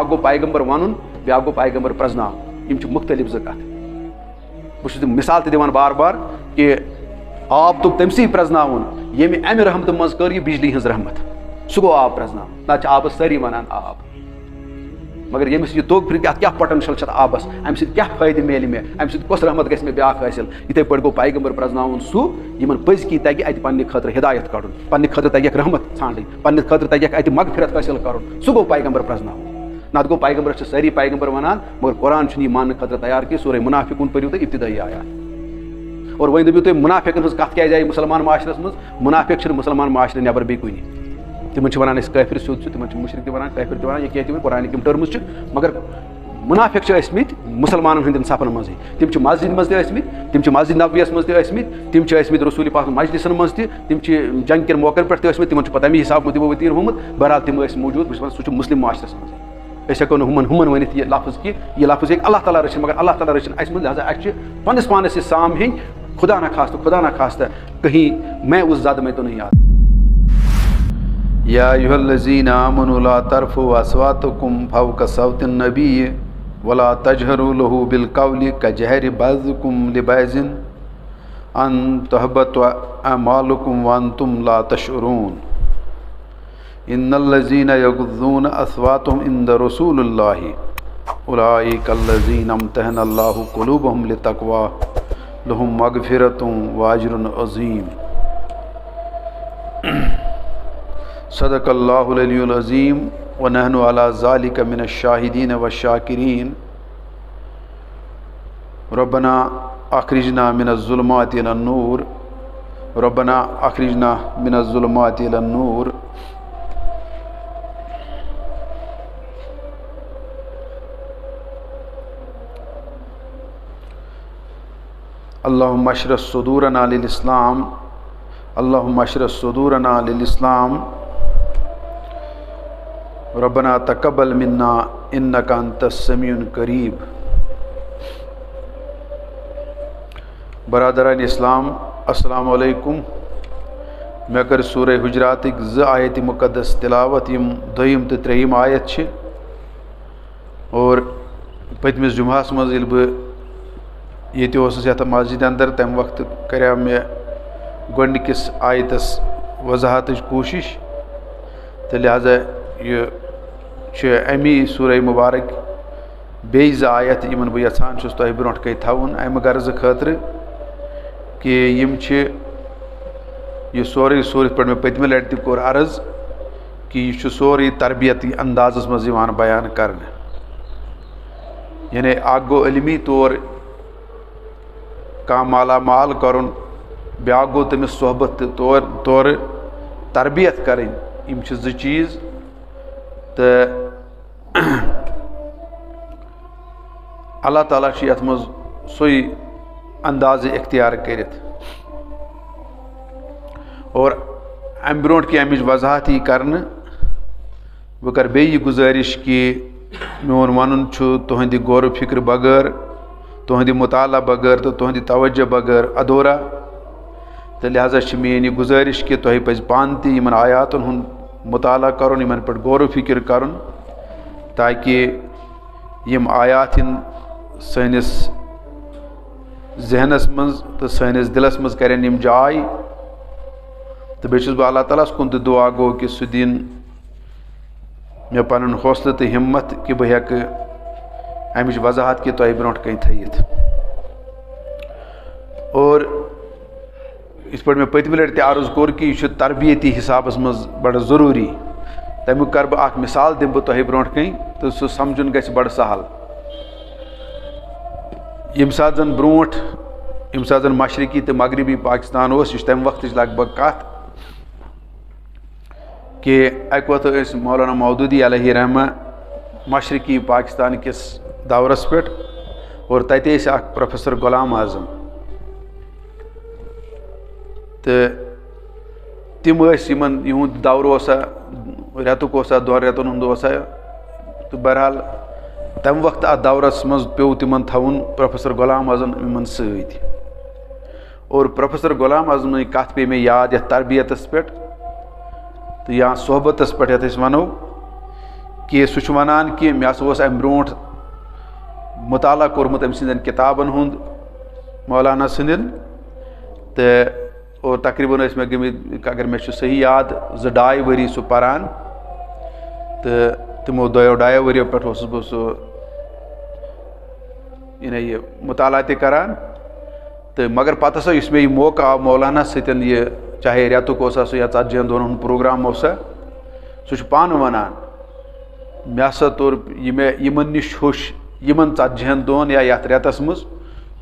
गो पैगंबर वन ब्या गो पैगंबर प्रजनाव मुख्तलिफ जि कत बहुत मिसाल दिवान बार बार कि आब तुक तमसी प्रजनावन ये अमि रहमत मज कर यह बिजली हज रहमत सह गो आब प्रजनाव ना आबस सारी वनान आब मगर यमिस यह तोग फिर क्या पोटेंशियल आबस अम क्या फायदे मेल मे अम कस रहमत गि मे ब्या हासिल इथे पे गो पैगंबर प्रजनावन सह इन पज की तगि अत पन्ने खतर हिदायत कड़न पन्ने खतर तगि रहमत छान पन्ने खतर तगि अत मगफिरत हासिल कर सह गो पैगंबर प्रजनावन ना गो पैगंबर सारी पैगंबर वनान मगर कुरान यह मान खतर तैयार कि सूरह मुनाफिकून पढ़ियो तो इब्तिदाई आयात और वह दपो तुम मुनाफिकन हज कत क्या मुसलमान माशरस मज मुनाफिक नमुसलमान माशरे नबर बे कुन तिमन वन काफिर सोद तिमन मुशरिक वन काफिर वन यह क्या कुरान टर्म्स मगर मुनाफिक मुसलमान हंदन सफन मज तम मस्जिद मज तम मस्जिद नबवियस मज तम रसूल पाक मजलिसन मज तम जंग के मौकन पे तिम तमें हिसाब मुतवतीर होमुत बहरहाल तम मौजूद सह मुस्लिम माशरस मज हेको हुमन वन यह लफ्ज़ कि यह लफ्ज़ एक अल्लाह ताला रचिन मगर अल्लाह ताला रचिन अस लिहाजा अस पन्नस पानस यह साम हें खुदा न खास्ता कहीं मैं उस ज़्यादा में तो नहीं आता। या अय्युहल्लज़ीना आमनू ला तरफ़ू अस्वातकुम फ़ौक़ सौतिन नबी वला तजहरू लहू बिल क़ौलि कजहरि बअज़िकुम लिबअज़िन अन तहबत अमालुकुम व अंतुम ला तशऊरून इन्नल्लज़ीना यग़ुज़्ज़ूना अस्वातहुम इंद रसूलिल्लाहि उलाइकल्लज़ीना इम्तहनल्लाहु क़ुलूबहुम लित्तक़वा लहुम मग़फ़िरतुन व अज्रुन अज़ीम। सदक़ल्लाहुल अलियुल अज़ीम व नहनु अला ज़ालिका मिनश शाहिदीन व शाकिरीन। रब्बना अख़रिजना मिनज़ ज़ुलुमाति इलन नूर रब्बना अख़रिजना मिनज़ ज़ुलुमाति इलन नूर। अल्लाहुम्मा अशरह सुदूरना लिल इस्लाम अल्लाहुम्मा अशरह सुदूरना लिल इस्लाम रब्बना तक़ब्बल मिन्ना इन्नका अंतस समीउन करीब। बरादरान इस्लाम अस्सलामु अलैकुम। मे कर सूरह हुजरातिक ज़ आयत मुक़द्दस तिलावत यम दोयम तो त्रेयम आयत और पतमिस जुम्हास मज ये मस्जिद अंदर तम वक्त कर मे गोडनिकिस आयतस वजाहत कोशिश तो लिहाजा यह अमी सूरह मुबारक बेज आयत इन बह यहान तुह ब्रो कई थवन अमि गर्ज खतर कि यह सोरे सूरत पे मे पतमे लट कोर अर्ज कि यह सोरे तरबियती अंदाज़ मज बयान कर यानी गो इल्मी तौर कम माला माल कर ब्या गो तमिस सोहबत तौर तरबियत करें ज़ चीज़ तो अल्लाह ताला यथ मज सोई अंदाज इख्तियार करित और अम ब्रो कि अमिच वजाहत यी कर बह कर बे गुजारिश कि मोन वन तुहद गौर फिक्र बगैर तुहद मुताला बगैर तो तुहद तवज्जो बगैर अधूरा तो लिहाजा मेरी गुजारिश कि तुह पज पान इन आयातन मुताला कर इन पे गौर फिक्र कर ताकि यम आयात सैनिस जहनस मज तो सैनिस दिलस मज करें यम जाय तो बेस बह अल्लाह ताला कुन तो दुआ गो कि सह दिन मे पन हौसला तो हिम्मत कि बह हेक अमिच वजाहत कि तुह ब्रो कन थत और इस पे मे पतम लट अर्ज कोर कि यह तरबियती हिसाब मज बड़ ज़रूरी तमुक कर बह मिसाल दिम बह तुह ब्रो कन तो सह समझुन गि बड़ सहल यम सात जन ब्रो यम सात जन मशरकी तो मगरबी पाकिस्तान यह तम वक्त लगभग कत कि अक वत मौलाना मौदूदी अलैहि रहमा मशरकी पाकिस्तान किस दौरस पे और तत प्रोफेसर गुलाम आजम तो तम इन दौर रेतुक दोन रेतन हूँ तो बहरहाल तम वक्त अत दौरस मज पे तिमन थवन प्रोफेसर गुलाम आजम इन सत और प्रोफेसर गुलाम आजम कत पे मे याद यथ तरबियतस पे तो या सोहबतस पे यथ वनो कि सह वनान कि मे हसा अमि ब्रोट मुताला कोर्मुत अमि सिंदन किताबन हुंद मौलाना सिंदन तो और तकरीबन मे गमित अगर मे सही याद 2-2.5 वरी सह पारान तो तमो 2-2.5 वरियों पे बह सह ये मुताला ते करान तो मगर पत हसा मे यह मौका आव मौलाना सतन ये चाहे रेतुक या 40 दोहन हुंद प्रोग्राम ओसा सह पान वनान मे हसा तोर यमन निश होश यमन 40 दोहन या यथ रेतस मज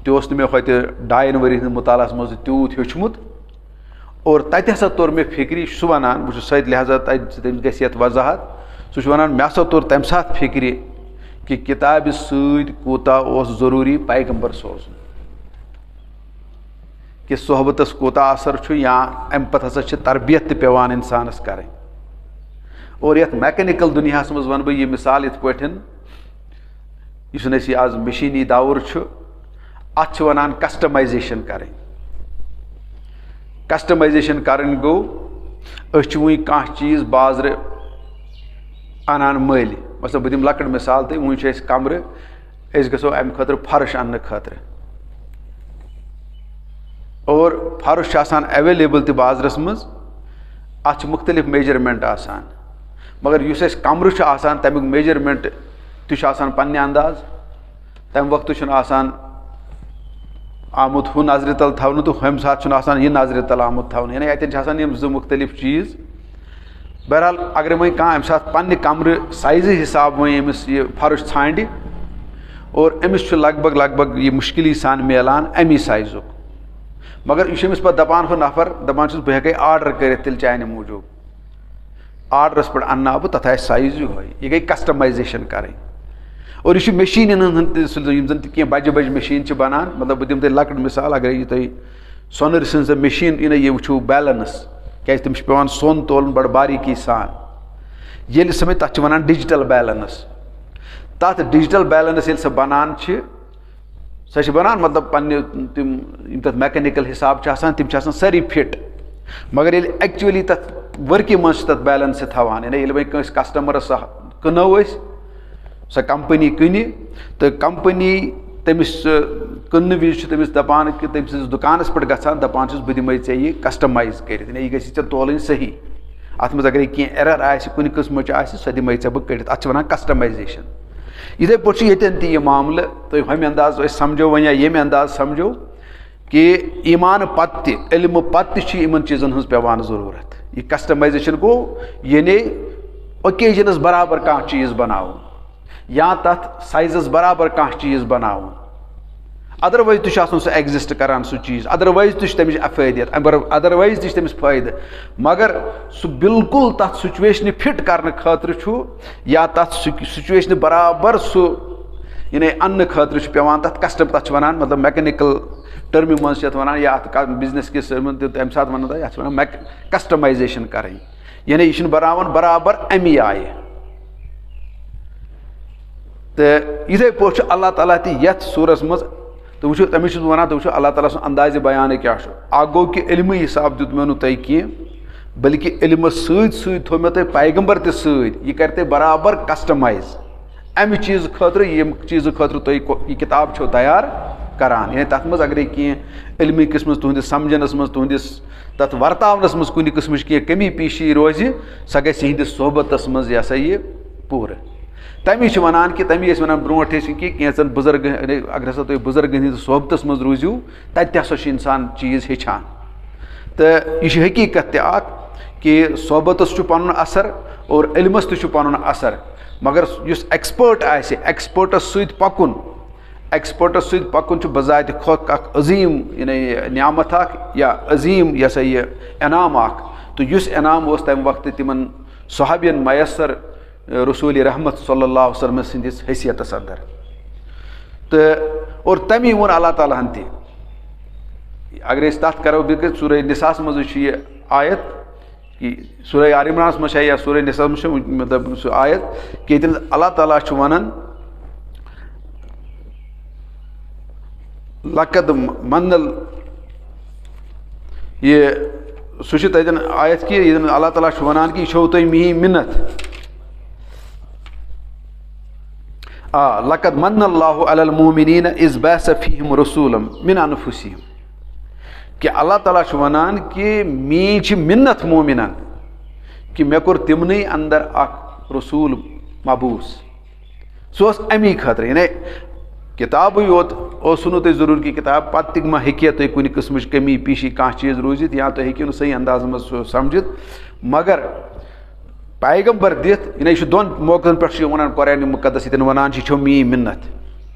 तोस मे होत 2.5 वरी मुतालस मज तूत हेचमुत और तत हसा तोर मे फिक्री सह वनान बह सत लिहाजा तम गि वजाहत सह वनान मे हसा तोर तम सात फिक्री कि किताब सत कूता जरूरी पैगंबर सोजन कि सोहबतस कूता असर या अम पत हसा तरबियत पेवान इंसानस करें और यथ मैकेनिकल दुनिया मज वन बह मिसाल इत पठन इस आज मशीनी दौर अत वनान कस्टमाइजेशन करें कस्टमाइजेशन करें गो वह कह चीज़ बाजर अनान मल मसल बह दिम लकट मिसाल तो वह कमर गो अम खतर फर्श अन्न खतर और फर्श अवेलेबल तो बाजरस मज अत मुख्तलिफ मेजरमेंट आसान मगर युस कमर तमिक मेजरमेंट तुम पन्ने अंदाज तम वक्त आसान आमुत हु नजर तल थवन तो हम सात यह नजर तल आमुत थवन यानी अतन जो मुख्तलिफ चीज़ बहरहाल अगर वह कह अम सात पन्ने कमर साइज हिसाब वह अमिस यह फर्श छांड और अमिस लगभग यह मुश्किल सान मिलान अमी साइजुक मगर यह पे दपान हो नफर दपान बह हेक आर्डर कर तेल चाने मूजूब आर्डरस पे अन्ना बह तथ साइज यह गई कस्टमाइजेशन करें और यह मशीन जन कह बज बज मशीन बनान मतलब बह दिम तुम लकट मिसाल अगर यह तुम सोनर सज मशीन यह वो बैलेंस क्या तमिस पेवान सोन तोलन बड़ बारीकी सान ये समय तथ वनान डिजिटल बैलेंस तथ डिजिटल बैलेंस ये बनान सह बनान मतलब पन्ने तिम तथ मैकेनिकल हिसाब तिम सारी फिट मगर ये एक्चुअली तथ वर्की मज तथ बैलेंस थवान यानी ये वह कस्टमरस कनो सह कंपनी कन तो कंपनी तमिस कन्न विज तमिस दपान कि तम सिंस दुकानस पे गसान दपान बह दिमे ऐ यह कस्टमाइज कर यह गि तोलन सही अत मज अगर कह एरर कुन किस्म सह दिमे ऐ बह कड़ित अत वनान कस्टमाइजेशन इथे पे ये मामल तो हम अंदाज समझो वन या ये अंदाज समझो कि ईमान पत इल्म पत इन चीज़न हज पेवान ज़रूरत यह कस्टमाइजेशन गो यानी ओकेजनस बराबर कह चीज़ बनाओ या तथ साइजस बराबर कह चीज़ बनाओ अदरवाइज तुम सह एग्जिस्ट करान सह चीज़ अदरवाइज तमिस अफादियत अदरवाइज तमिस फायद मगर सह बिल्कुल तथ सिचुएशन फिट करने खतर या तथ सिचुएशन बराबर सह यानी अन्न खतर पेवान तथ कस्टम तथ वनान मतलब मैकेनिकल टर्म मज वनान या बिजनेस किस तम सात वन कस्टमाइजेशन करें यानी यह बनावन बराबर अमी आय तो इथे पे अल्लाह ताला तथ सूरस मज तो वो तमिस वन तो वो अल्लाह ताला अंदाज बयान क्या गो कि इल्म हिसाब दुत मे तुम कह बल्कि इल्म थो मे तुम पैगंबर तह कर बराबर कस्टमाइज अमि चीज़ खतर यम चीज़ खतर तुम यह किताब छो तैयार करान यानी तथ मज अगर कह इल्मी किस्म तुहदिस समझनस मज तुहदिस तथ वर्तावनस मज कुन किस्म कमी पीशी रोज सह गहिंदिस सोहबतस मज यह यह पूर तमी वनान कि तमी वनान ब्रोट कि कैंचन बुजुर्ग अगर हसा तुम बुजुर्ग हंदिस सोहबतस मज रूजू तत हसा इंसान चीज़ हेचान तो यह हकीकत कि सोहबतस पन असर और इल्मस पन असर मगर युस एक्सपर्ट एक्सपर्टस सत पकुन बजात खुद अजीम नियामत या अजीम यह यह इनाम तो युस इनाम तम वक्त तिमन सहाबियन मैसर रसूल रहमत सल्लल्लाहु अलैहि वसल्लम सिंदिस हैसियतस अंदर तो और तमी वो अल्लाह ताला हन अगर तथ करो बिल्कुल सूरह निसास मज ये आयत कि सूरह आल इमरान मज या सूरह निसा मतलब सह आयत कि अल्लाह ताला वनान लकद मनल ये सह तन आयत कि अल्लाह ताला वनान कि यह तुम मी मिन्नत लक़द मन्नल्लाहु अलल मुमिनीन इज़ बअस फ़ीहिम रसूलन मिन अनफुसिहिम कि अल्लाह ताला छ वनान कि मी छ मिन्नत मोमिनन कि मे कोर तिमने अंदर अख रसूल मबूस सोस अमी खतर यानी किताब योत ओसुनो तुम जरूर कि किताब पत्त मा हेकिया तुम कुछ किस्म कमी पीशी कह चीज़ रूजित या तुम हेकियो सही अंदाज मज समझित मगर पैगम्बर दित यह दोन मौकन पे वन कुरान मुकद्दस ये वनान छो मी मिन्नत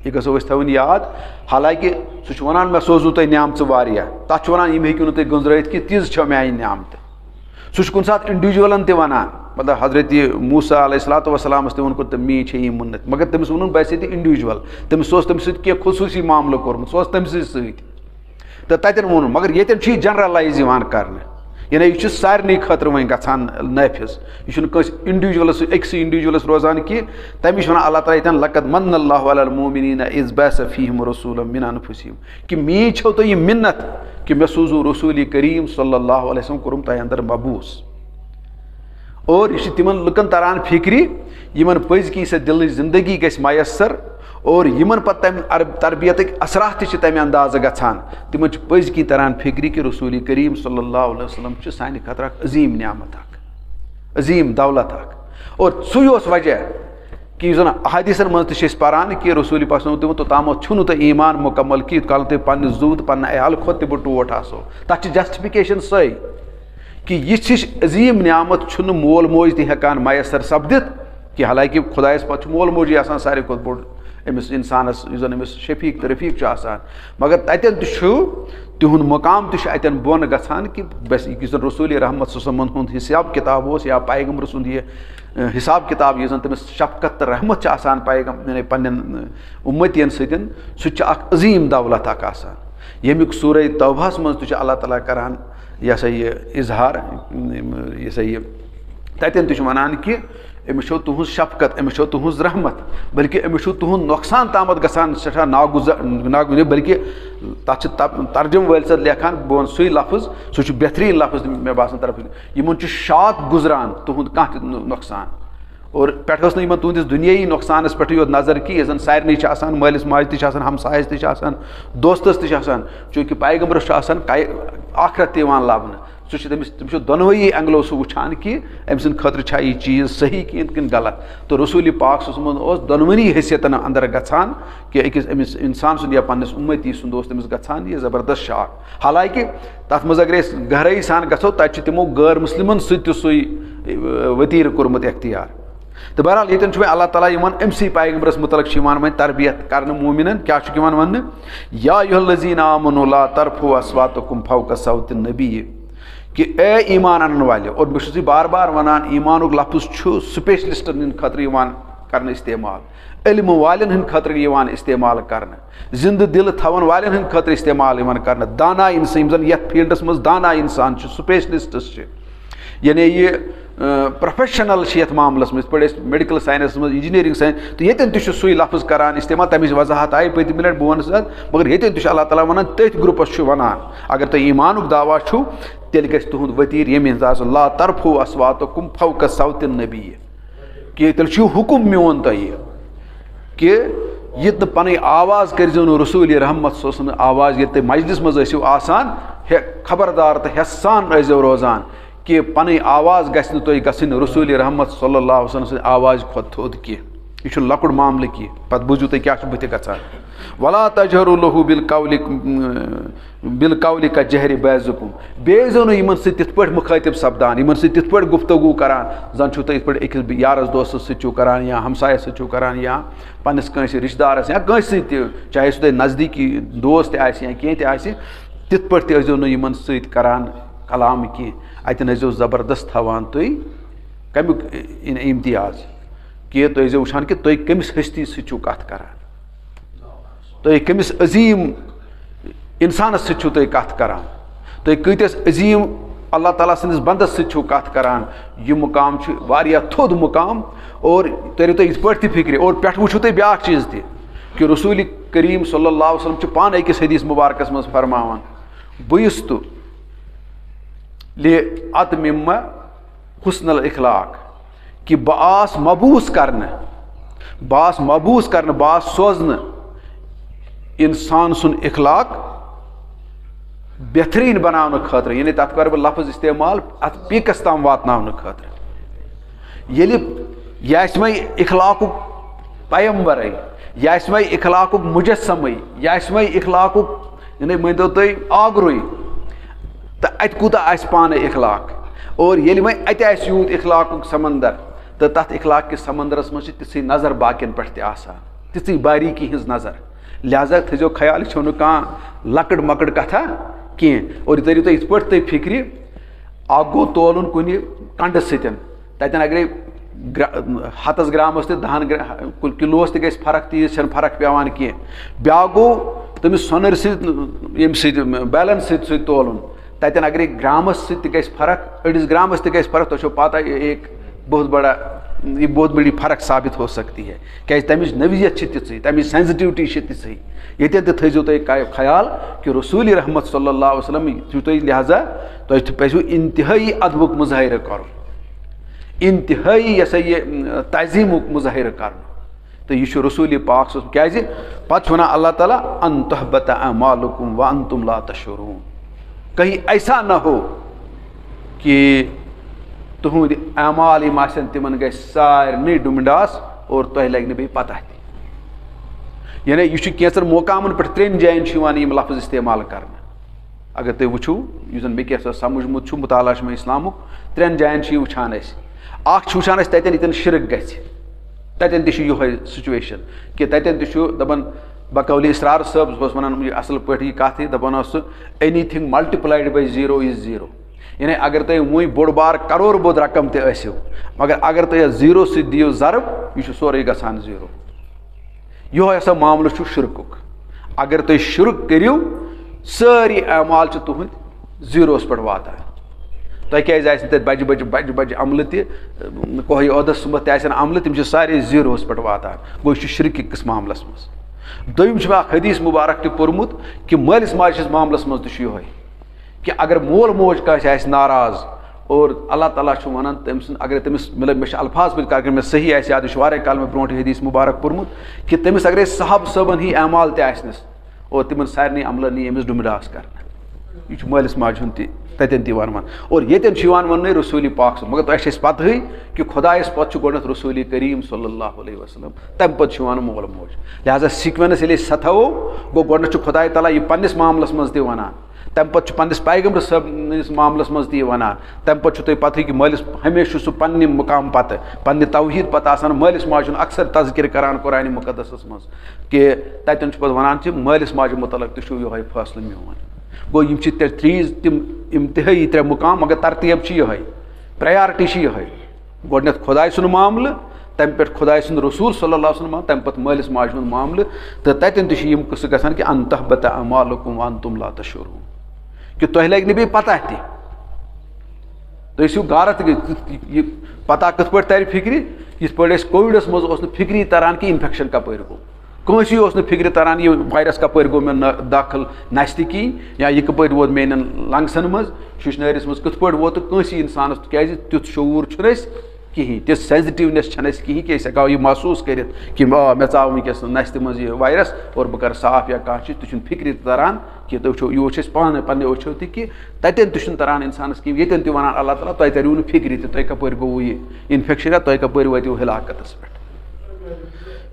यह गो थवन याद हालांकि सह वनान मे सोजू तुम न्यामत वारिया तथ वनान यम हेकियो तुम गुजरत कि तीज छो मे न्यामत सह कुन सात इंडिविजुअलन ते वनान मतलब हजरत मूसा अलैहिस्सलाम तवन कोर मी छे यह मुन्नत मगर तमिस वोन बस ये इंडिविजुअल तमिस सह खुसूसी मामल कोर्मुत सह तमस तो तन वोन मगर ये जनरलाइज कर यानी यह सारे खतर वन गसान नाफिज यह इंडिविजुअलस अक्स इंडिविजुअलस रोजान कि तमिश वन अल्लाह ताला यतन लक़द मन्नल्लाहु अलल मुमिनीन इज़ बअस फ़ीहिम रसूलन मिन अनफुसिहिम कि मी छो तो यह मिन्नत कि मे सोजू रसूल करीम सल्लल्लाहु अलैहि वसल्लम कोरुम तह अंदर मबूस और यह तिमन लुकन तरान फिक्री यमन पज कि दिल जिंदगी गस मयसर और यमन पत तरबियत असरात तमें अंदाज गसान तिमन पज कि तरान फिक्री कि रसूल करीम सल्लल्लाहु अलैहि वसल्लम सानि खतर अजीम नियामत अजीम दौलत और सु वजह कि जन अहादीसन मज पारान कि रसूल पाक तोताम छुन तो ईमान मुकम्मल कि कल तुम पन्न जू तो पन्न अयाल खुद तब टोट आसो तथ जस्टिफिकेशन सही कि यह अजीम नियामत छुन मोल मोज तकान मयसर सपदित कि हालांकि खुदायस पे मोल मोजी आसान सारे खुद बोड़ अमिस इंसानस जन अमिस शफीक तो रफीक आसान मगर ततन तिहुंद मुकाम तन बोन गसान कि बस जन रसूल रहमत सल्लल्लाहु अलैहि हिसाब किताब हो या पैगम्बर सुंद यह हिसाब किताब यह तमिस शफकत तो रहमत आसान पैगम पन्न उम्मतियन सतन सह अजीम दौलत आसान यमिक सूरह तौबहस मज अल्लाह ताला करान यह सा यह इजहार यह सा यह ततन वनान कि अमिस तुहज शफकत अमिस तुहज रहमत बल्कि अमिस तुहद नुकसान तामत गसान सठा नागुजर बल्कि तथ तर्जुम वल सद लेखान बह वन सही लफ्ज सह बेहतरीन लफ्ज मे बासान तरफ यमन शात गुजरान तुहद कह नुकसान और पे तुहदिस दुनियाई नुकसानस पे योत नजर कि जन सारे मालिस माज हमसायस दोस्तस चूँकि पैगम्बरस आखरत लबन सह दोनोई एंगलो सह वुचान कि अम सद खतर यह चीज़ सही कि गलत तो रसूल पाक दोनवनी हैसियतन अंदर गसान कि अकिस अमिस इंसान सुंद या पन्नस उम्मती सुंद तमिस गसान यह ज़बरदस्त शाक हालांकि तथ मज अगर गहराई सान गो तब तमो गैर मुस्लिमन सही वतीर कोर्मुत इख्तियार तो बहरहाल ये अल्लाह ताला अमसी पैगम्बरस मुतलक वन तरबियत कर मोमिनन क्या वन या अय्युहल्लज़ीना आमनू ला तरफू अस्वातकुम फौक सौति नबी कि ए ईमान अन वाले और बस बार बार वनान ईमान लफ्ज स्पेशलिस्टन खतर कर इस्तेमाल इल्म वालन हंद खतर इस्तेमाल कर जिंद दिल थवन वालन हंद खतर इस्तेमाल कर दाना इंसान ये फील्डस मज दाना इंसान स्पेशलिस्टस यानी ये प्रोफेशनल ये मामलस मज पे मेडिकल साइंस मज इंजीनियरिंग साइंस तो ये सही लफ्ज करान इस्तेमाल तमिच वजाहत आई पतम लट बह वन मगर ये अल्लाह ताला वन तथ ग्रुपस वनान अगर तुम ईमान दावा छो तेल गि तुहद वतीर ये ला तरफो अस्वातकुम फौक सौत नबी कि तेल हुकुम मोन तुह कि ये पन आवाज़ करो रसूल रहमत आवाज़ ये तुम मजलिस मज आसान खबरदार तो हेसान रजो रोजान कि पन आवाज़ गई रसूल रहमत सल्लल्लाहु अलैहि वसल्लम आवाज़ खुद थोद की यह लकुड़ मामल की पत बुझू तुम क्या बुत गसान वला तजहरू लहू बिलकौली का जहर बैजुकुम बेजो इन तिथ मुखातिब सपदान इन तिथ गुफ्तगू करान जन तुम इत अकिस यारस दोस्तस सो करान या हमसायस सो करान या पन्नस कंस रिश्तेदारस या कंस चाहे सह नज़दीकी दोस्त या कह तिथ पे इन करान कलाम की अतन ज़बरदस्त थवान तुम कमुक इम्तियाज कि तुम वुचान कि तुम कमिस हस्ती सो कत करान तुम कमिस अजीम इंसानस सो कत करान तुम कतिस अजीम अल्लाह ताला सदिस बंदस सो कत करान यह मुकाम वारिया थोद मुकाम और तरो तुम इत पे फिक्र और पे वो तुम ब्या चीज़ ति कि रसूल करीम सल्लल्लाहु अलैहि वसल्लम पान अकिस हदीस मुबारकस मज फरमावान बुइस्तु ले अतमिम्मा हुस्नल इखलाक कि बह आस मबूस करने बास मबूस करने बास सोजन इंसान सुन इखलाक बेहतरीन बनाने खतर यानी तथ कर लफ्ज इस्तेमाल अत पीकस ताम वातनावने खतर ये मे इखलाक पैगंबर यह मे इखलाक मुजस्सम यह मे इखलाक यानी मान तुम आगुर तो अत कूता पान इखलाक और ये मे अत यूत इखलाक समंदर तो तथ इखलाक के समंदरस मज ति नजर बाकियन पे ति बारीकी हज नजर लिहाजा थो ख्याल छो कह लकड़ मकड़ कथा कह और तरी तो इत पे फिक्र गो तोलन कुन कंड सतन तन अगर हतस ग्रामस तो 10 किलोस ग फर्क तीस फर्क पेवान कह ब्या गो तमिस सोनर सम बैलेंस सत तोलन तन अगर ग्रामस ग फर्क अड़िस ग्रामस ग फर्क तो पता एक बहुत बड़ी फ़र्क साबित हो सकती है क्या तमिच नवीयत ति तमिच सेंसिटिविटी ति ये थो तुम ख्याल कि रसूल रहमत सल्लल्लाहु अलैहि वसल्लम तुम लिहाजा तुम पो इंतहाई अदबुक मुजाहिर कर इंतहाई ये तज़ीमुक मुजाहिर कर तो यह रसूल पाक क्या पे वन अल्लाह ताला अन तहबत अमालुकुम व अंतुम ला तशऊरून कहीं ऐसा न हो कि तुहद अमाल यम तिमन गई सारे डुमडास और तुह लगे बे पता यानी यह कैंसर मकामन पे 3 जायन यम लफ्ज इस्तेमाल कर अगर तुम वो जन मे क्या समझमुत मुताला में इस्लामुक 3 जायन वुचान वुचान तन शिरक गतन तह सिचुएशन कि तन दपान बकौल इसरार साहब वन असल पे कथ दपान एनीथिंग मल्टीप्लाइड बाय 0 इज 0 यानी अगर तुम वो बोड़ बार करोड़ बोध रकम तु मगर अगर तुम 0 सि दियो जरब यह सोरे गसान 0 यो हसा मामल शिरकुक अगर तुम शिरक करियो सारी अमाल तुहद 0 पे वातान तुह क्या बज बज बज बज अमल तह ओदस सुबह तन अमल तम सारे 0 पे वातान गो शिरकिस मामलस मज दोम हदीस मुबारक पोर्मुत कि मालिस माज मामलस मज तह कि अगर मोल मोज कह नाराज और अल्लाह ताला वन तम अगर तमिस मतलब मे अल्फाज पे अगर मे सही याद वारे काल में ब्रो हदीस मुबारक पोर्मुत कि तमिस अगर साहब सबन ही अमाल तस और तिमन सारे अमलन नी अमिस डुमडास कर यह मालिस माज तन वन और ये वन रसूल पाक मगर तुम पता ही कि खुदायस पे गोड रसूल करीम सल्लल्लाहु अलैहि वसल्लम तम पे मोल मोज लिहाजा सीक्वेंस ये सथो गो गोड खुदा ताला यह पन्निस मामलस मज वन तम पे पन्निस पैगंबर सब मामलस मज वन तम पे तुम पता कि मालिस हमेशा सह पन्ने मुकाम पत पन्ने तौहीद पत मालिस माज अक्सर तज़किर करान कुरान मुक़द्दस मज कि तन पे वन मालिस माज मुतलक तह ये फैसला मोन गो यम तम इंतहाई 3 मुकाम मगर तरतीब यह प्रायोरिटी यह गोड खुदा सुन मामल तम पे खुदा सुन रसूल सल्लल्लाहु अलैहि वसल्लम तम पे मालिस माज मामल तो तन तम कस ग कि अन तहबत अमालुकुम व अंतुम ला तशऊरून कि तुह लगे बे पता तुम गार पता कत पे तर फिक्र यथ पे कोविडस मज फिक्री तरान कि इन्फेक्शन कपर गो कंसी फिक्र तरान यह वायरस कपर गो मे दाखिल नस्त कहें या यह कपर वोत मेन लंग्सन मज शुशनारिस मज कत पे वोत कंसी इंसान क्या तुथ शूर कहें ति सेंसिटिवनेस कहें कि हेको यह महसूस कर कि मे चाव वनकस नस्त मज यह वायरस और बह कर साफ या कह तुम फिक्र तरान कि तुम यह पान पे वो कि तन तुम तरान इंसान कहें ये वन अल्लाह ताला तुम तरू न फिक्र तुह कपर गो यह इन्फेक्शन या तुह कपर वो हिलाकतस पे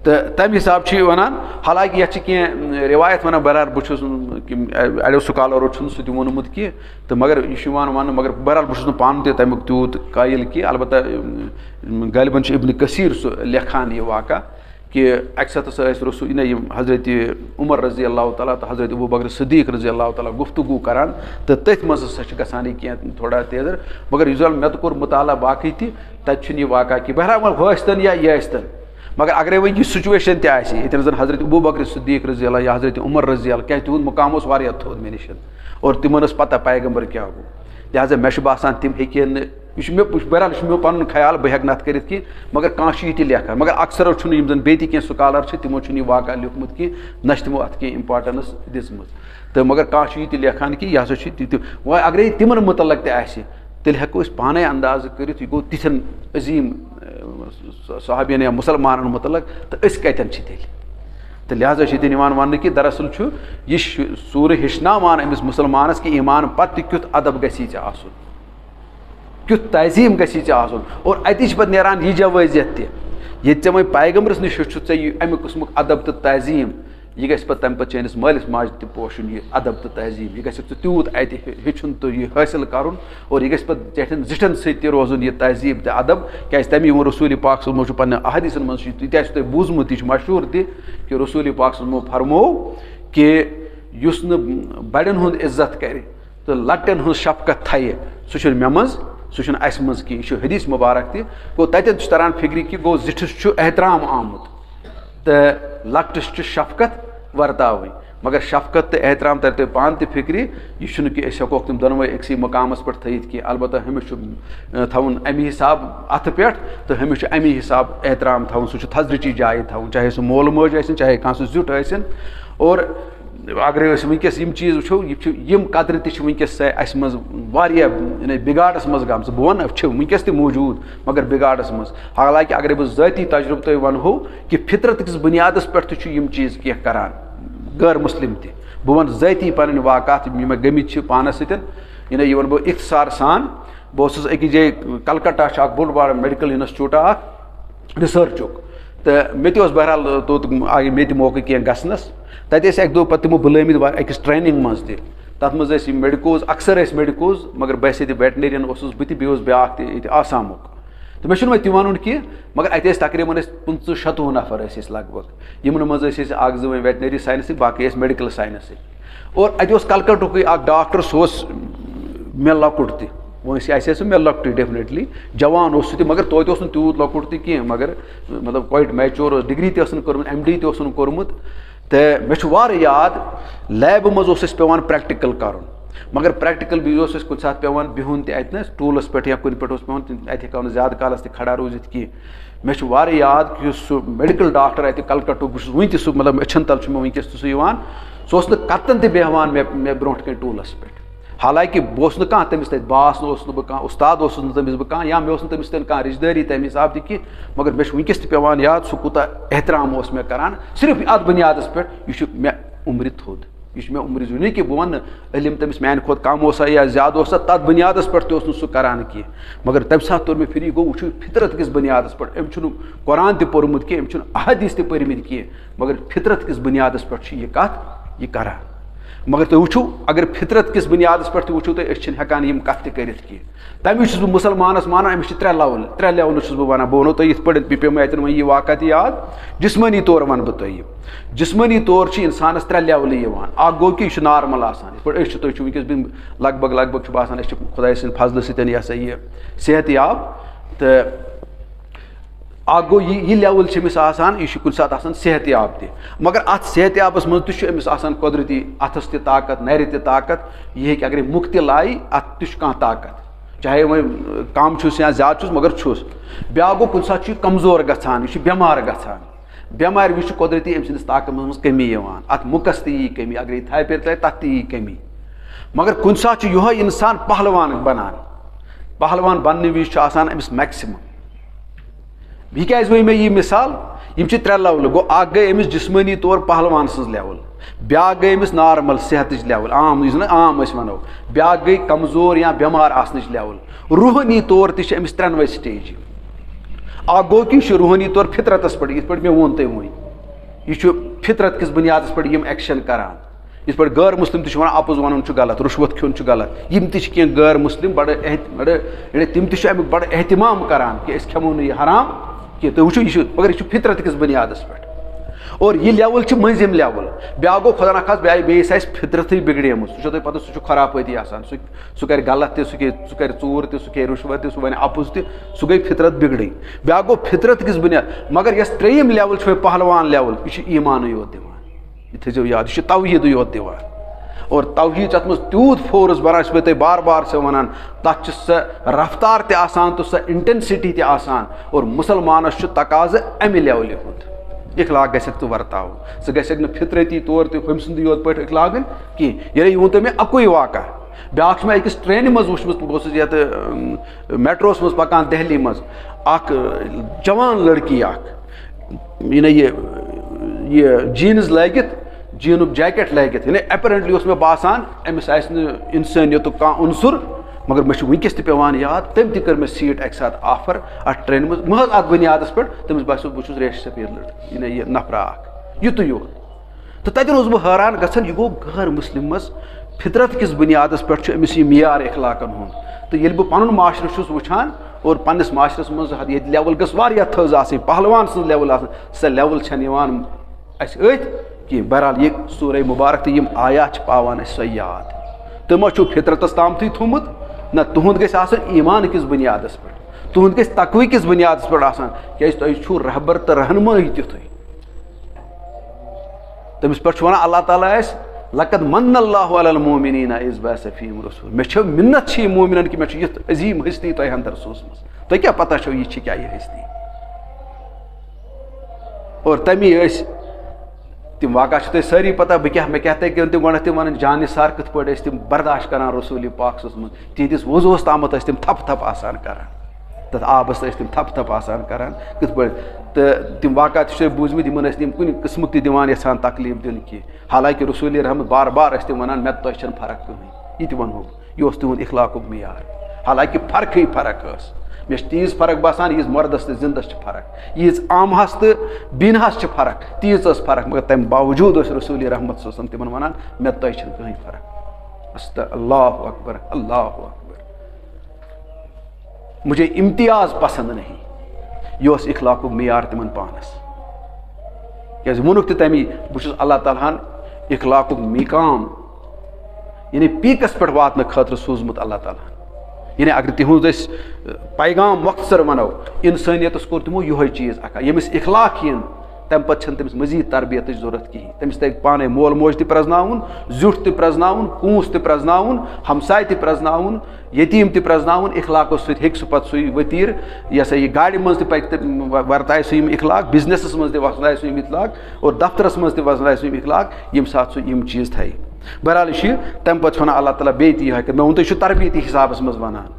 तो तम हिसाब वन हालांकि यह कह रिवायत वन बहरहाल बहुत अड़ो स्कॉलरो सह वोनमुत कह तो मगर यह वन मगर बहरहाल बहुत पान तमुक तूत कायल कह अलबत्त गालिबन इब्न कसीर सह लेखान यह वाक़ा कि अक सत रसूल हज़रत उमर रज़ी अल्लाह ताला तो हज़रत अबू बकर सिद्दीक़ रज़ी अल्लाह ताला गुफ्तगू करान तो तथ मज गसान कह थोड़ा तेज़र मगर यह मे तो कोर मुताला बाकी तत यह वाक़ा कि बहरहाल हस्तन या यह मगर अगर वह सिचुएशन तन जन हज़रत अबू बकर सिद्दीक़ रज़ी अल्लाह या हज़रत उमर रज़ी अल्लाह क्या तुद मुकाम थोद मे निश और तिमन पता पैगंबर क्या गो लिहाजा मे बासान तम हे बहरहाल मे पन ख्याल बह हेक नत कर मगर कह ये लेखान मगर अक्सर जन बे कह स्कॉलर तमो यह वाक़ा लिखमुत कि न तमो अत कह इम्पार्टेंस दिसमत तो मगर कह ये लेखान कि यह हसा वह अगर तिमन मुतलक तेल हेको पाने अंदाज कर यह गो तिथन अजीम सहाबियन या मुसलमान मुतलक तो कतन तो लिहाजा वन कि दरअसल यह सूर हेचनावान अमिस मुसलमानस कि ईमान पत् क्युत अदब गसी आसन क्युत तहजीम गसी और अतिश पे नेरान यह जवाजियत ये चे वो पैगम्बरस नश अमे किस्मुक अदब तो तहजीम यह गि तम पे चैनिस मालिस माज त पोषण यह अदब तो तहजीम यह गि तूत हेचुन तो यह हासिल कर और यह गि पे जिठन सत्य रोजन यह तहजीब तो अदब क्या तमी वो रसूल पाक सो पे अहदीसन मज तुम बूजमुत यह मशहूर कि रसूल पाक सो फरमो कि युस न बड़न हुंद इज्जत कर तो लकटन हुंद शफकत थाये सह मे मज सह अस मज कि यह हदीस मुबारक गो ततन तरान फिक्र कि गो जिठस एहतराम आमुत तो लकटस शफकत वर्ताव मगर शफकत तो एहतराम तर तुम पान फिक्र यह कि हेको तुम दोनवे अक्सी मकामस पे थी कि अलबत् हमिस थवन अमी हिसाब अत पे तो हमिस अमी हिसाब एहतराम थवन सह थजरची जाए थवन चाहे सह मोल मोज आसन चाहे कह जुट आसन और अगर वनकस चीज़ वो यम कदर तस अस मजा बिगाड़स मज गम बह वन वनकस त मौजूद मगर बिगाड़स मज हालांकि अगर बह ज़ाती तजुर्ब तुम वनो कि फितरत किस बुनियादस पे यम चीज़ कह गैर मुस्लिम त बह वन ज़ाती पन वाक़ात मे गमित पानस सतन यह वन बह इख्तिसार सान बस अकिस जाए कलकत्ता बोड़ बार मेडिकल इंस्टीट्यूट रिसर्चुक तो मे बहरहाल तोत आगे मे मौके कह गसनस तत अक दो पे तमो बुलमित अकिस ट्रेनिंग मज तथ मज मेडिकोज अक्सर मेडिकोज मगर बस वेटनरियन बह ब्या आसामुक तो मे वो तह वन कह मगर अत तकरीबन 50-60 नफर लगभग यमन मज वह वेटनरी साइंस बाकी मेडिकल साइंस और अत कलकटुक डॉक्टर सह मे लकुट तह मे लकुट डेफिनेटली जवान मगर तोत तूत लकुट तह मगर मतलब क्वाइट मैच्योर डिग्री तन कर्मुत MD तन कर्मुत तो मे याद लैब मज पेवान प्रैक्टिकल कर मगर प्रैक्टिकल भी कुछ सात पेवान बिहुन तन टूलस पे या कुन पे पेवान अत हेको ज्यादा कालस खड़ा रोजित कह मे याद कि सह मेडिकल डॉक्टर अत कलकटुक बस वन तह मतलब अछन तल मे वनकस सह कतन तह बेहवान मे ब्रो कन टूलस पे हालांकि बस कह तमिस तक बास बह उस्ताद तमिस बह या मे तमिस तक रिश्तेदारी तम हिसाब तह मगर मे वनकस पेवान याद सह कूता एहतराम मे करान सिर्फ अत बुनियादस पे यह मे उम्र थोद यह मे उम्र जुन कि बह वन इलम तमिस मान खुद कम या ज्यादा तथ बुनियादस पे तो सह करान कह मगर तम सात तोर मे फिर गो वो फितरत किस बुनियादस पे अम कुरान तह पोर्मुत कह अम अहदीस तह पर्मित कह मगर फितरत किस बुनियादस पे यह कत यह करान मगर तुम वो अगर फितरत किस बुनियादस पे वो तो हेकान यम कत कर तमी बह मुसलमानस माना अमिस 3 लेवल बह वन बह वो तुम पे पे अतन वो वाक़त याद जिस्मानी तौर वन बह तुम जिस्मानी तौर इंसानस 3 लेवल गो कि यह नार्मल आसान तुम वनकस लगभग बसान खुदा सद फजल सतन यह यह सेहत याब तो गो यह लेवल यह कुछ सात सेहत याब तह मगर अत सेहत याबस मज तमिस कुदरती अथस तह ताकत नर तह ताकत यह अगर मुख तह लाई अत तह ताकत चाहे वह कम या ज्यादा मगर ब्या गो कुछ सात कमजोर गसान यह बेमार गसान बेमार वि कुदरती अम सदिस ताकत मज कमी अत मुकस तयी कमी अगर यह थाय पे तथ तयी कमी मगर कुछ सात यह इंसान पहलवान बनान पहलवान बनने विज अमिस मैक्सिमम यह क्या वो मे यह मिसाल यम 3 लेवल गो गई अमिस जिस्मानी तौर पहलवान सज लेवल ब्या गई अमिस नार्मल सेहत लेवल आम आम वनो ब्या गई कमजोर या बेमार आसन लेवल रूहानी तौर तह अमिस 3 स्टेज गो कि यह रूहानी तौर फितरतस पे ये मे वो तुम वो यह फितरत किस बुनियादस पे यम एक्शन करान इस पे गैर मुस्लिम तह अपोज वन गलत रुश्वत खेन गलत यम तह गैर मुस्लिम बड़े तम तह बड़ एहतमाम करान कि खेमो न यह हराम कि तो वो मगर यह फितरत किस बुनियादस पे और यह लेवल मजिम लेवल ब्या गो खुदा नखास बेस फितरत बिगड़ेम सह पे सह खरापती सह कर गलत सह कर चूर सह खे रुश्वत सह वन अपोज सह गई फितरत बिगड़ी ब्या गो फितरत किस बुनियाद मगर यस 3 लेवल पहलवान लेवल यह ईमान योत दिवान यह थो याद यह तौहीद योत दिवान और तौहीद अत मज तूत फोर्स बनान बह तुम बार बार से वनान तथ सह रफ्तार तह तो सह इंटेंसिटी तह और मुसलमानस तकाज अमि लेवल हुंद इखलाक गसक तो वर्ताव सह गसक न फितरती तौर तह हम सुंद योत पे इखलाक कह ये वो तो मे अकुई वाक़ा ब्याक मैं अकिस ट्रेन मज वुचमुत बहुत ये मेट्रोस मज पकान दिल्ली मज अख जवान लड़की ये जीन्स लगित जीनुक जैकेट लगित यानी अपरेंटली उस में बासान अमिस इंसानियत कह उनसुर मगर मे वनकस पेवान याद तम कर मे सीट अक साथ ऑफर अत ट्रेन मज महज अत बुनियादस पे तमिस बासो बहुत रेश सफेद लड़क यह नफरा युत योत तो तथन बह हैरान गन यह गो गैर मुस्लिम मज फितरत किस बुनियादस पे अमिस मियार इखलाकन हुंद तो ये बह पन माशर वुचान और पन्नस माशरस मज ये लेवल गस वारिया थज आसनी पहलवान सज लेवल आसन सह लेवल छन अस कि बहरहाल ये सूरह मुबारक तो यम आयात पावान सो याद तुम फितरतस तामथी थोमुत ना तुहद गन ईमान किस बुनियादस पे तुहद गस तकवी किस बुनियादस पे आसान क्या तुम रहबर तो रहनुमाई तिथु तमिस पे वन अल्लाह ताला लकद मन अल्लाहु अलल मोमिनीना इज़ बअस फीहिम रसूल मे मिन्नत मोमिनन कि मे युथ अजीम हस्ती तह अंदर सोसमस तो क्या पता छो यह क्या यह हस्ती और तमी तिम वाक़ा तुम सारी पता बह क्या मे क्या तक तिम गो तिम वन जानिसार कथ पे तिम बर्दाश्त करान रसूल पाक मज तिहदिस वज़ूस तामत तिम थप थप आसान करान तथ आबस तिम थप थप आसान करान कथ पे तो तिम वाक़ा बूजम इन कुन किस्मुक दिवान यहान तकलीफ दिन की हालांकि रसूल रहमत बार बार तिम वन मे तो फर्क कहें यह वनो यह तुहद इखलाकुक मियार हालांकि फर्क ही फर्क मे तीज फर्क बसान यीज मर्दस तो जिंदस अमहस यीज आमहस तो बीनहस फर्क तीज फर्क मगर तम बावजूद रसूल रहमत तिमन वन मे तो कहीं फर्क अल्लाह अकबर अल्लाह अकबर मुझे इम्तियाज पसंद नहीं यह इखलाकुक मियार तिमन पानस क्या वोनुक तमी बहुत अल्लाह तालाहन इखलाकुक मिकाम यानी पीकस पे वातन खतर सूजमुत अल्लाह ताला यानी अगर तिहुद पैगाम मख्तर वनो इंसानियत कोर तमो यह चीज़ अका यमिस इखलाक यन तम पे तमिस मजीद तरबियत जरूरत कहीं तमिस तक पाने मोल मोज त प्रजनाउन जुट त प्रजनाउन कूस त प्रजनाउन हमसाय त प्रजनाउन यतीम त प्रजनाउन इखलाको सह हेक सह पत सह वतीर यह यह गाड़ी मज त वर्ताय सह इखलाक बिजनेस मज त वर्ताय सह इखलाक और दफ्तरस मज त वर्ताय सह इखलाक यम साथ सह यम चीज़ थाई बहरहाल तम पे वन अल्लाह ताला बे यह मे वो तुम तरबियती हिसाबस मज वनान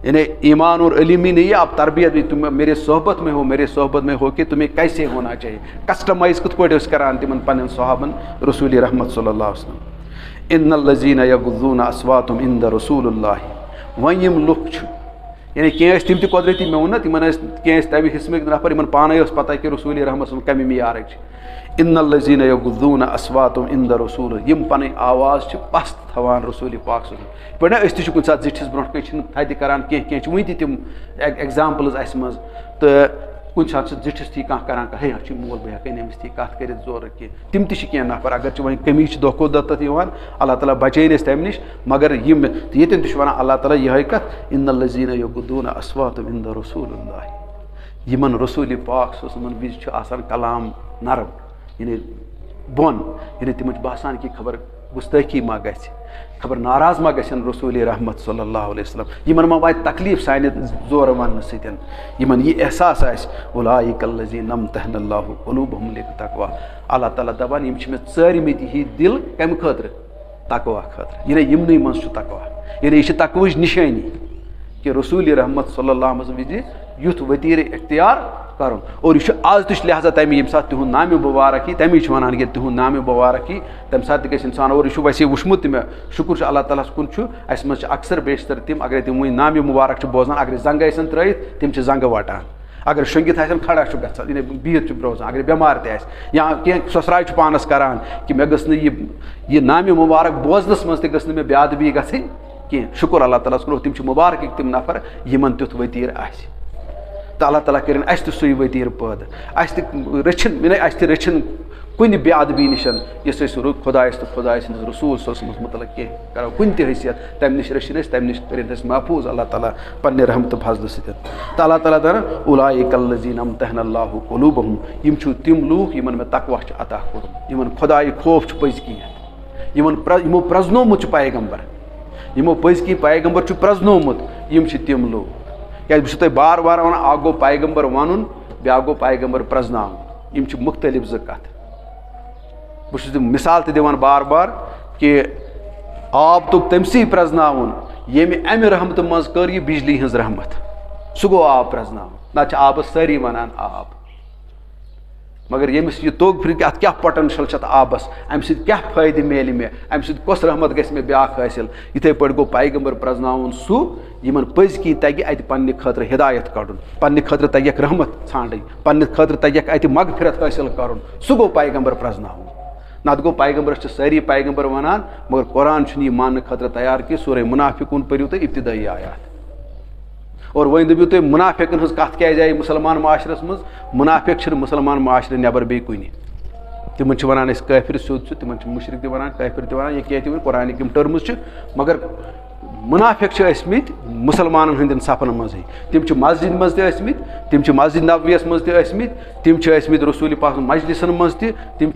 यानी ईमान और इल्म ही नहीं है आप तरबियत भी तुम मेरे सोहबत में हो कि तुम्हें कैसे होना चाहिए कस्टमाइज कत पे करान तिमन पन्न सहाबन रसूल रहमत सल्लल्लाहु अलैहि वसल्लम इन्नल्लज़ीना यगुज़्ज़ूना अस्वातहुम इंद रसूलिल्लाह वन यम लुक यानी कह तिम त कुदरती मे वो तिमन कह तवि हिस्मिक नफर इन पाने पता कि रसूल रहमत कमी मियार इन्नल्लज़ीना यगुज़्ज़ूना अस्वातहुम इंद रसूल यम पन आवाज़ पस्त थवान रसूल पाक पे अस कुछ सात जिठिस ब्रो कन करान कह वन तम एग्जाम्पल्स अस मज तो कुछ सात जिठिस थी कह करान हे मोल बह हेन अमिस थी कत कर जोर कह तम तह नफर अगर वह कमी दह खो दह अल्लाह ताला बचन तम नश मगर यम ये वन अल्लाह ताला यह कत इन्नल्लज़ीना यगुज़्ज़ूना अस्वातहुम इंद रसूलिल्लाह यमन रसूल पाक विज कलाम नरम यानी बोन यानी तम बसान कि खबर गुस्ताखी मा ग खबर नाराज मा गन रसूल रहमत सल्लल्लाहु अलैहि वसल्लम यमन मा वात तकलीफ साने जोर वन सतन यमन ये एहसास आस उलाइकल्लज़ीना अम्तहनल्लाहु क़ुलूबहुम लित्तक़वा अल्लाह ताला दपान यम मे चारिमत ही दिल कम खतर तक़वा खतर यानी यमन मज तक़वा यानी यह तक़वच निशानी कि रसूल रहमत सल्लल्लाहु अलैहि वसल्लम विज युथ वतीर इख्तियार कर और यह आज तुझ लिहाजा तमें ये सात तुहद नाम मुबारक ही तमें वन कि तुहद नाम मुबारक ही तम सात गि इंसान और यह वैसे वुचमुत मे शुक्र अल्लाह ताला कुन अस मज अक्सर बेशतर तम अगर तम वन नाम मुबारक बोजान अगर जंग आसन त्रयित तम जंग वटान अगर शंगित खड़ा ग बिहित रोजान अगर बेमार या कह ससराय पानस करान कि मे गस यह नाम मुबारक बोजनस मज तस मे बेअदबी गई कह शुक्र अल्लाह ताला तम मुबारक तम नफर यमन तुथ वतीर आस तो अल्लाह ताला कर सही वतीर पैद रचन रचन कुन बेअदबी निशन इस खुदा तो खुदा रसूल मुतल कह करो कुन हैसियत तम नश रचन तम नश कर महफूज अल्लाह ताला पन्ने रहमत फजल सत तो अल्लाह ताला दर उलाइकल्लज़ीना अम्तहनल्लाहु क़ुलूबहुम यम तम लूक यमन मे तक़वा अता कोर्मुत यमन खुदाई खौफ पज कह यमो प्रजनोमुत पैगम्बर यमो पज कह पैगम्बर प्रजनोमुत यम तम लूक क्या बह तुम बार बार वन अ गो पैगम्बर वन ब्या गो पैगम्बर प्रजनावन यम मुख्तलिफ जो कथ बह मिसाल दिवान बार बार कि आब तुक तमसी प्रजनाउन येमि अमि रहमत मज कर यह बिजली हज रहमत सह गो आब प्रजनाउन ना आबस सारी वनान आब मगर यमिस यह तोग फिर अत क्या पोटेंशियल छत आबस अम क्या फायदे मेल मे अम कस रहमत गस मे ब्या हासिल इथे पे गो पैगंबर प्रजनाउन सह यमन पज की तगि अत पन्ने खतर हिदायत कड़न पन्ने खतर तगक रहमत छांड पन्ने खतर तगक अत मगफिरत हासिल कर सह गो पैगंबर प्रजनाउन नत गो पैगंबर सारी पैगंबर वनान मगर कुरान यह मान खतर तैयार कि सूरह मुनाफिकून पढ़ियो तो इब्तिदाई आयात और वही दबियो तुम मुनाफिकन हज कत क्या जाए मुसलमान माशरस मज मुनाफिक मुसलमान माशरे नबर बे कुन तिमन वनान काफिर सोद तिमन मुशरिक ति वनान काफिर ति वनान यह क्या कुरान यम टर्म्स मगर मुनाफिक ٲسۍमٕتۍ मुसलमानन हंदिन सफन मज तिम मस्जिद मज तिम मस्जिद नबवियस मज तिम ٲسۍमٕتۍ रसूल पाक मजलिसन मज तिम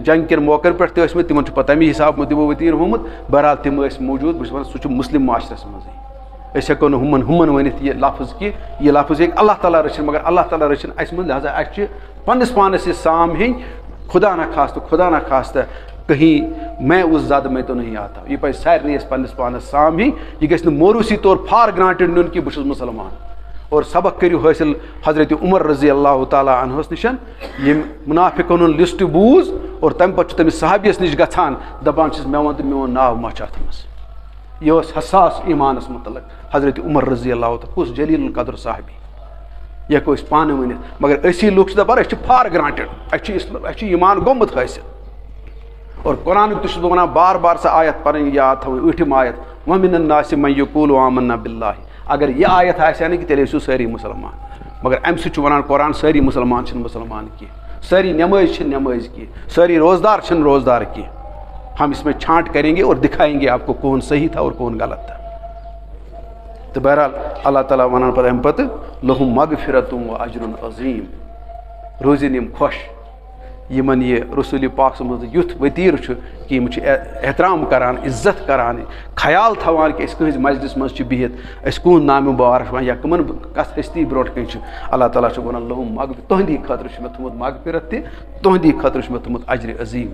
जंग कन मौकन पे तिमन पता तमी हिसाब दिवो वतीर होमुत बहरहाल तिम मौजूद बस वन सह मुस्लिम माशरस मज हेको हुमन वनित यह लफ्ज कि यह लफ्ज एक अल्लाह ताला रचन मगर अल्लाह ताला रचन अस मज लिहाजा अस पन्नस पानस यह साम हें खुदा न खास्त कहीं मैं उस ज़द में तो नहीं आता यह पे सारे पन्नस पानस साम ही यह गि मोरूसी तौर फार ग्रांटेड नुन कि बहुत मुसलमान और सबक करू हासिल हजरत उमर रजी अल्लाह तआला अन्हुस निशन यम मुनाफिकन लिस्ट बूज और तम पे तमिस सहाबियस निश गछान दपान मे वन तो मोन नाव मा अथ मज यह हसास ईमानस मुतलक हजरत उमर रजी अल्लाह कुस जलील कदर साहबी यह को पान वन मगर असी लुक दपान फार ग्रांटेड अ ईमान गोमुत हासिल और कुरान तुम वन बार बार सा आयत पढ़ याद थो ऊठम आयत वमिन नास मन यकूल आमन्ना बिल्लाहि अगर यह आयत आया कि तेल सारी मुसलमान मगर अम वन कुरान सारी मुसलमान की सारी नमाज की सारी रोज़दार रोज़दार की हम इसमें छांट करेंगे और दिखाएंगे आपको कौन सही था और कौन गलत था तो बहरहाल अल्लाह ताला वन पे अम पे लहुम मगफिरतुम व अजरुन अज़ीम रोजिन यम खुश यमन यह रसूल पाक मज युथ वतीर कि एहतराम करान इज्जत करान ख्याल थवान कि कह मजलिस मज बिहित कौन नाम मुबारक वन या कमन कस हस्ती ब्रो कन अल्लाह ताला वन लहुम मग तुहदी खतर मे थोमुत मगफिरत तुहदी खतर मे थोमुत अजर अजीम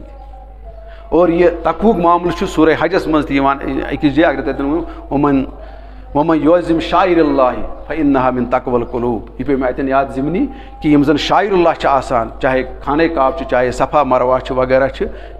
और यह तकवुक मामल सूरह हजस मज अकिस जगह अगर तन वमन योजिम शाइरिल्लाहि फइन्नहा मिन तक़वल क़ुलूब यह पे अतन याद जिमनी कि यम जन शाइरुल्लाह आसान चाहे खाने काब चाहे सफ़ा मरवा वगैरह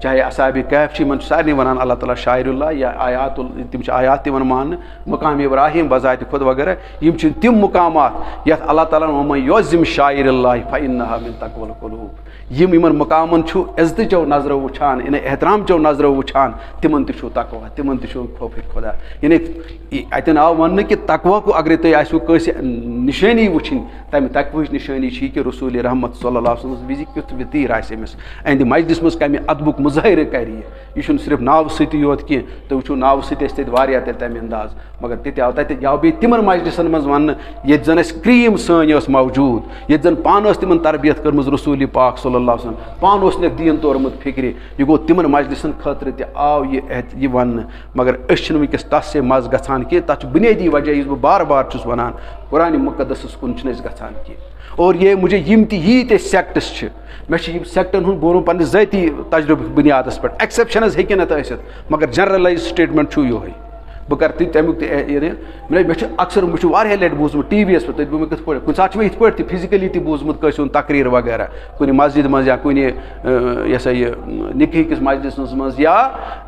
चाहे असाब कैफ मन सारे वनान अल्लाह ताला शाइरुल्लाह या आयात तिम आयात तिवन मान मकाम इब्राहिम बजात खुद वगैरह यम तिम मुकामात यथ अल्लाह ताला वमन योजिम शाइरिल्लाहि फइन्नहा मिन तक़वल क़ुलूब यम इमन मकामन इज्जतचो नजरो वुछान इन एहतरामचो नजरो वुछान तिमन तु तकवा तिमन तु खौफ खुदा यानी अतन आव वन कि तकवा को अगर तुम आसो कस निशानी वुछन तम तकवच निशानी कि रसूल रहमत सल्लल्लाहु अलैहि वसल्लम विज क्युथ वतीर आमिस अंद मजलिस मज कम अदबुक मुजाहिर कर यह सिर्फ नाव सत योत कह तो वो नाव सत तम अंदाज मगर तत आव आव बे तिमन मजलिसन मज वन ये जन क्रीम सन मौजूद ये जन पान तिमन तरबियत कर्म रसूल पाक सल्लल्लाहु अलैहि वसल्लम पान उस दीन तोरमुत फिक्र यह गो तिमन मजलिसन खतर आव यह वन मगर वनकस तस से मज गछान कि तथ बुनियादी वजह बह बार बार वनान कुरान मुक़द्दस कुन गछान कि और ये मुझे यम ती सेक्ट्स मे सेक्टन हूँ बोन पे ज़ाती तजुर्बे बुनियादस पे एक्सेप्शनस हेकि नत मगर जनरलाइज स्टेटमेंट योह बह कर तमुक मे अक्सर मे लट बूजमुत टी वी पे मे कथ कुछ सात मे ये फिजिकली बूजमुत कौन तकरीर वगैरह कुछ मस्जिद मज या कुछ यह सा यह निकाह किस मजलिस मज या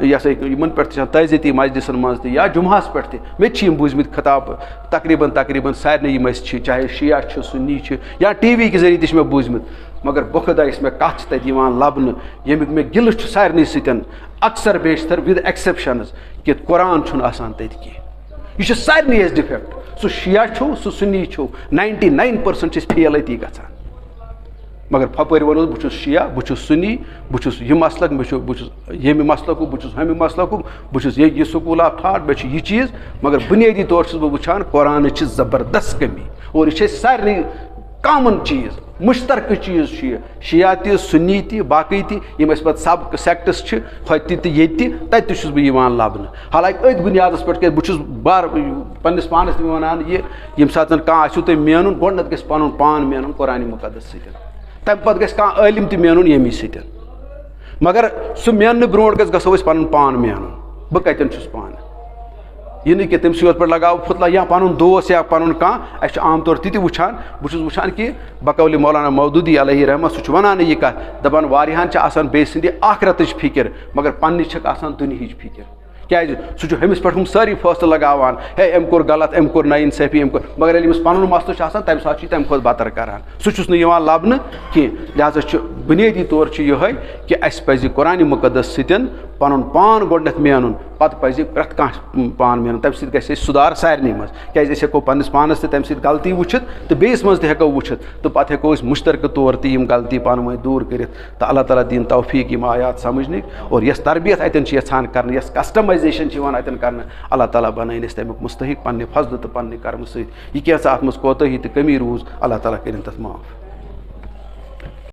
यह सा इन पे तज़ीती मजलिसन मज या जुम्हास पे मे बूजमित खताब तकरीबन सारे चाहे शिया सुन्नी या टी वी के जरिए मे बूजमित मगर बखुदा मे कथ तत लबन यमिक मे गिल सारे सतन अक्सर बेशतर विद एक्सेप्शनस कि कुरान आसान तत कह यह सारे डिफेक्ट सह शिया सह सुन्नी 99% फेल अती गछान मगर फपर वनो बहुत शिया बहुत सुन्नी बहुत यह मसलक ये मसलक बहुत हम मसलक बहुत यह स्कूल ऑफ थाट मे यह चीज़ मगर बुनियादी तौर बह वुछान कुरान ज़बरदस्त कमी और यह सारे कॉमन चीज़ मुश्तरक चीज़ शिया सुन्नी बाकी पे सब सेक्ट्स ये तस बह लबन हालांकि अथ बुनियादस पे बहुत बार पन्नस पानस वनान ये सात कह तुम मेन गोडनत गि पन पान मेन कुरान मुक़द्दस तम पे गह आलिम मेन यमी मगर सह मेन ब्रो गो पन पान मेन बह कतन छुस पान यह नहीं कि तमसी पे लगाव फुतला या पन दोस्त या पन कह आम तौर ती वुचान बहुत वुचान कि बकौल मौलाना मौदूदी अलैहि रहमत सह वनान यह कत दपान वारियाहन आसान बेस सिंद आखरतच फिक्र मगर पन्निस छक आसान दुनिहिच फिक्र क्या सह हमिस पे सारी फैसले लगावान हे अम कोर गलत अम कोर नाइंसाफी अम कोर मगर यदि पन मसलो तम सात तम खुद बतर करान सह लबन कह लिहाजा बुनियादी तौर यह कि अस पज कुरान मुकद्दस सतन पन पान गोडनथ मेन पत पज प्रत कह पान मेन तम सह सुधार सारे मज क्या हेको पन्निस पानस तम सत गलती वुचित तो बेस मज हेको वुचित तो पत हेको मुश्तरक तौर तम गलती पान वो दूर कर तो अल्लाह ताला दिन तौफीक यम आयात समझने और यस तरबियत अतन यहान कर यस कस्टमाइजेशन अतन कर अल्लाह ताला बनाइन तमुक मुस्तहिक पन्ने फजल तो पन्ने कर्म सत यह क्या अत मज कोताही तो कमी रूज अल्लाह ताला कर तथ माफ।